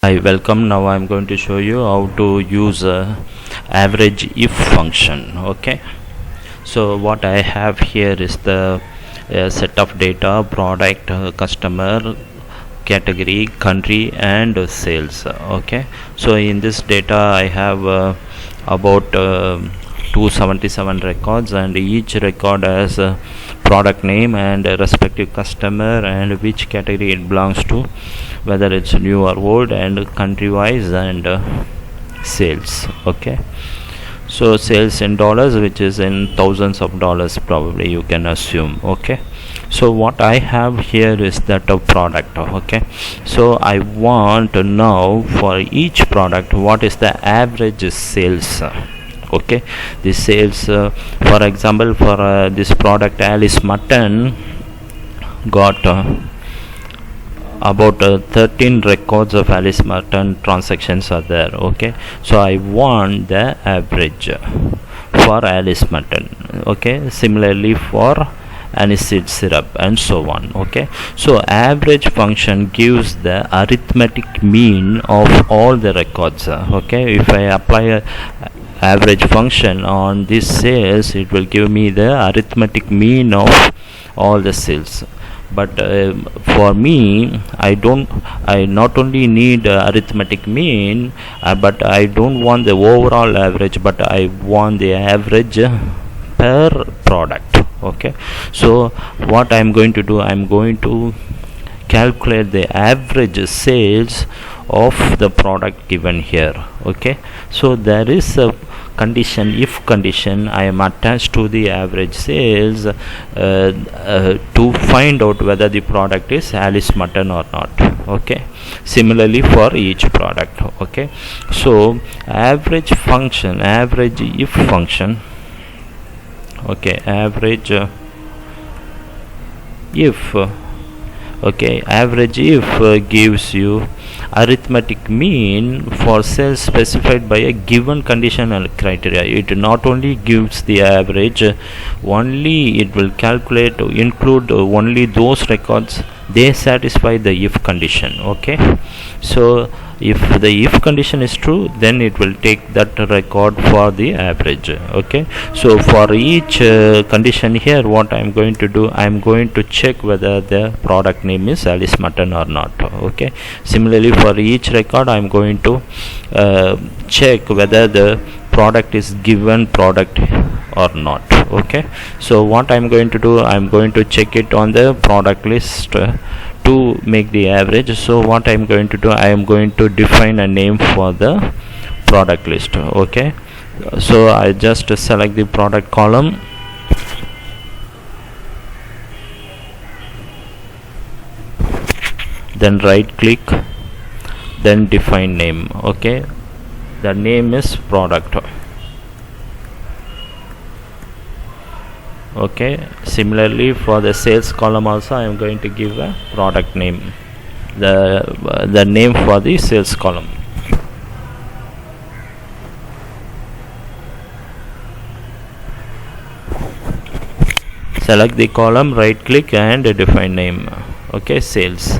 Hi, welcome. Now I'm going to show you how to use average if function. Okay, so what I have here is the set of data: product, customer, category, country, and sales. Okay, so in this data I have about 277 records, and each record has a product name and a respective customer and which category it belongs to, whether it's new or old, and country wise, and sales. Okay, so sales in dollars, which is in thousands of dollars, probably you can assume. Okay, so what I have here is that of product. Okay, so I want to know for each product what is the average sales. Okay, the sales, for example, for this product Alice Mutton got about 13 records of Alice Mutton transactions are there. Okay, so I want the average for Alice Mutton. Okay, similarly for aniseed syrup and so on. Okay, so average function gives the arithmetic mean of all the records. Okay, if I apply a average function on this sales, it will give me the arithmetic mean of all the sales. But for me, I not only need arithmetic mean, but I don't want the overall average, but I want the average per product. Okay, so what I'm going to do, I'm going to calculate the average sales of the product given here. Okay, so there is a condition, if condition I am attached to the average sales to find out whether the product is Alice Mutton or not. Okay, similarly for each product. Okay, so average function, average if function. Okay, average if. Okay, average if gives you arithmetic mean for sales specified by a given condition and criteria. It not only gives the average, only it will calculate, include only those records they satisfy the if condition. Okay, so if the if condition is true, then it will take that record for the average. Okay, so for each condition here, what I am going to do, I am going to check whether the product name is Alice Mutton or not. Okay, similarly for each record, I am going to check whether the product is given product or not. Okay, so what I am going to do, I am going to check it on the product list to make the average. So what I am going to do, I am going to define a name for the product list. Okay, so I just select the product column, then right click, then define name. Okay, the name is product. Okay, similarly for the sales column also I am going to give a product name, the name for the sales column. Select the column, right click, and define name. Okay, sales.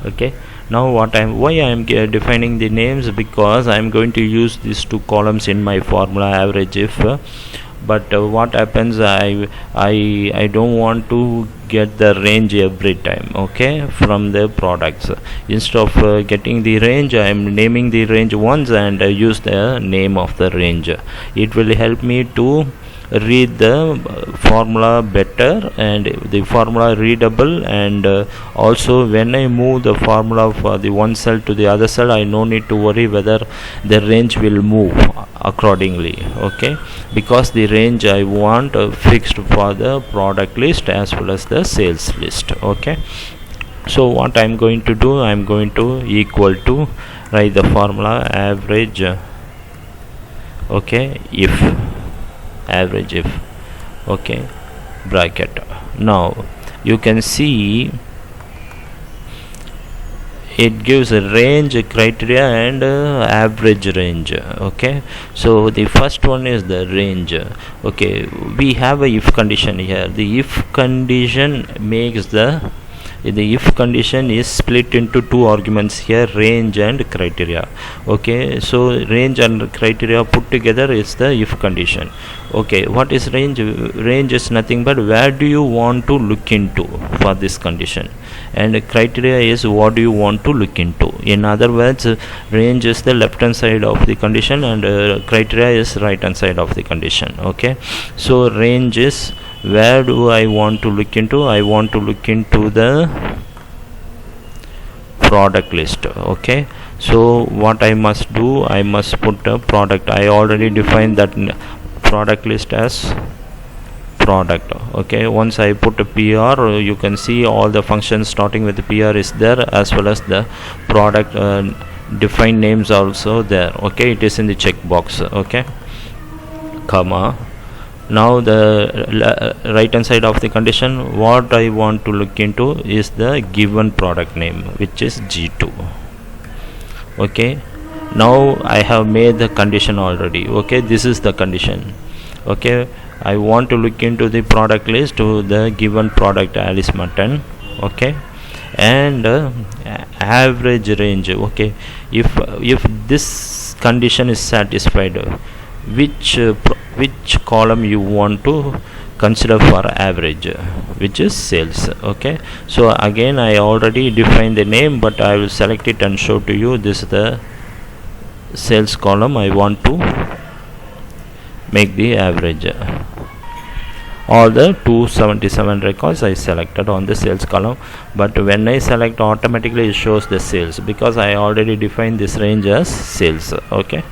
Okay, now why I am defining the names, because I am going to use these two columns in my formula average if. But what happens, I don't want to get the range every time. Okay, from the products, instead of getting the range, I am naming the range once and use the name of the range. It will help me to read the formula better, and the formula readable, and also when I move the formula for the one cell to the other cell, I no need to worry whether the range will move accordingly. Okay, because the range I want fixed for the product list as well as the sales list. Okay, so what I am going to do, I am going to equal to, write the formula average. Okay, if average if. Okay, bracket. Now you can see it gives a range, criteria, and average range. Okay, so the first one is the range. Okay, we have a if condition here. The if condition makes the the if condition is split into two arguments here, range and criteria. Okay, so range and criteria put together is the if condition. Okay, what is range? Range is nothing but where do you want to look into for this condition, and criteria is what do you want to look into. In other words, range is the left hand side of the condition and criteria is right hand side of the condition. Okay, so range is where do I want to look into. I want to look into the product list. Okay, so what I must do, I must put a product. I already defined that product list as product. Okay, once I put a PR, you can see all the functions starting with the PR is there, as well as the product defined names also there. Okay, it is in the checkbox. Okay, comma. Now the right hand side of the condition, what I want to look into is the given product name, which is G2. Okay, now I have made the condition already. Okay, this is the condition. Okay, I want to look into the product list to the given product Alice Mutton. Okay, and average range. Okay, if this condition is satisfied, which column you want to consider for average, which is sales. Okay, so again I already defined the name, but I will select it and show to you. This is the sales column. I want to make the average. All the 277 records I selected on the sales column, but when I select, automatically it shows the sales because I already defined this range as sales. Okay,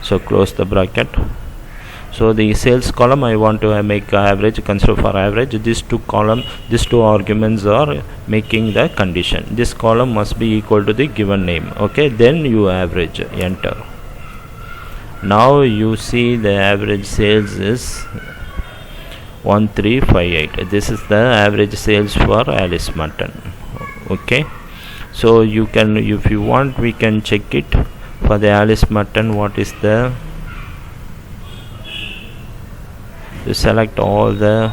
so close the bracket. So the sales column I want to make average, consider for average. These two arguments are making the condition. This column must be equal to the given name. Okay, then you average, enter. Now you see the average sales is 1358. This is the average sales for Alice Mutton. Okay, so you can, if you want, we can check it for the Alice Mutton. What is the, you select all the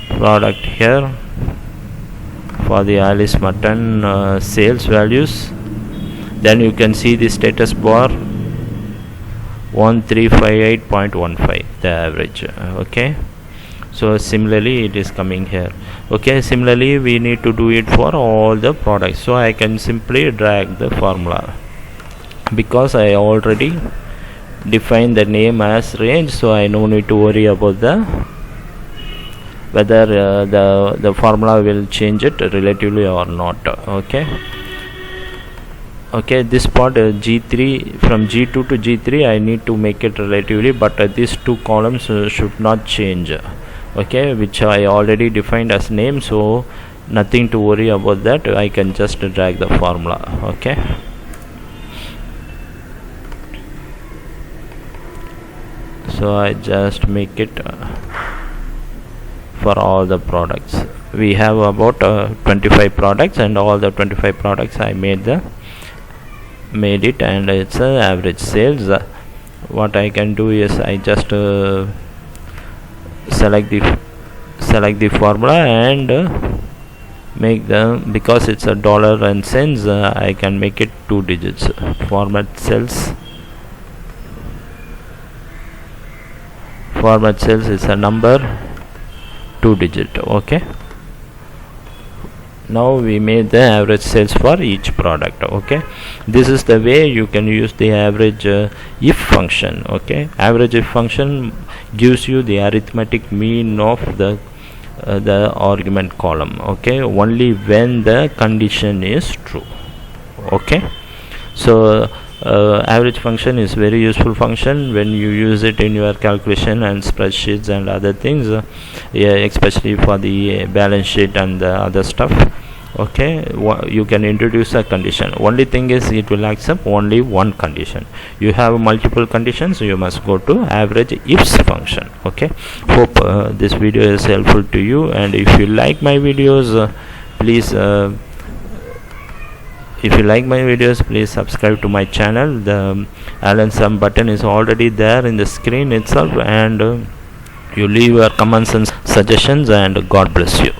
product here for the Alice Mutton sales values. Then you can see the status bar 1358.15, the average. Okay, so similarly it is coming here. Okay, similarly we need to do it for all the products. So I can simply drag the formula because I already define the name as range, so I no need to worry about the whether the formula will change it relatively or not. Okay, this part G3, from G2 to G3 I need to make it relatively, but these two columns should not change. Okay, which I already defined as name, so nothing to worry about that. I can just drag the formula. Okay, so I just make it for all the products. We have about 25 products, and all the 25 products I made it, and it's an average sales. What I can do is I just select the formula and make them, because it's a dollar and cents, I can make it 2 digits. Format cells is a number 2 digit. Okay, now we made the average sales for each product. Okay, this is the way you can use the average if function. Okay, average if function gives you the arithmetic mean of the argument column. Okay, only when the condition is true. Okay, so average function is very useful function when you use it in your calculation and spreadsheets and other things, especially for the balance sheet and the other stuff. Okay, you can introduce a condition. Only thing is it will accept only one condition. You have multiple conditions, so you must go to average ifs function. Okay, hope this video is helpful to you, and if you like my videos, please subscribe to my channel. The Alan Sum button is already there in the screen itself, and You leave your comments and suggestions, and God bless you.